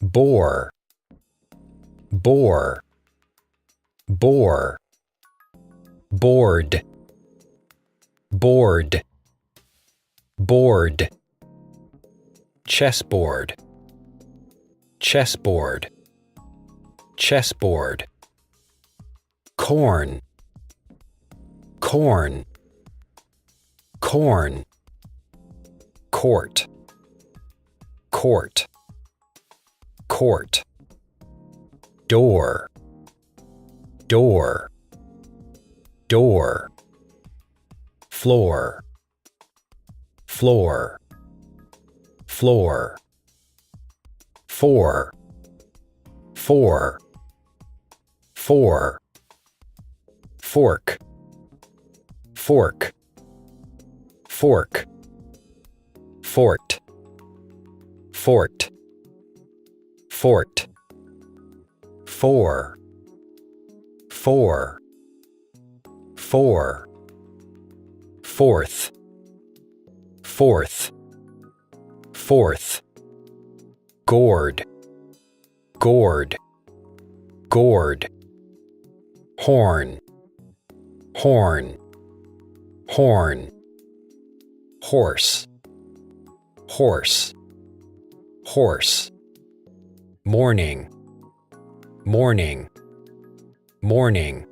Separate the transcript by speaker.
Speaker 1: bore, bore, bore, board, board, board, chessboard, chessboard, chessboard, corn, corn, corn, court, court, court, door, door, door, floor, floor, floor, four, four, four, fork, fork, fork, fort, fort, fort, four, four, four, fourth, fourth, fourth, gourd, gourd, gourd, horn, horn, horn, horse, horse, horse, morning, morning, morning,